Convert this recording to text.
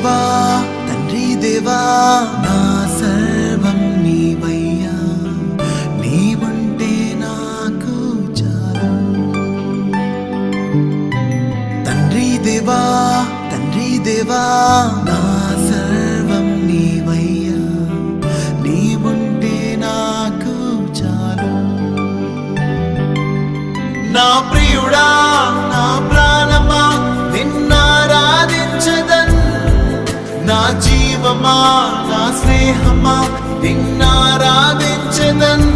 దేవా తండ్రి దేవా నా సర్వం నీవయ్యా, నీవుంటే నాకు చాలు. తండ్రి దేవా నా సర్వం నీవయ్యా, నీవుంటే నాకు చాలు. నా ప్రియుడా నా ప్రాణమా నిన్నారాధించదన్, నా జీవమా నా స్నేహమా నిన్నారాధించదన్.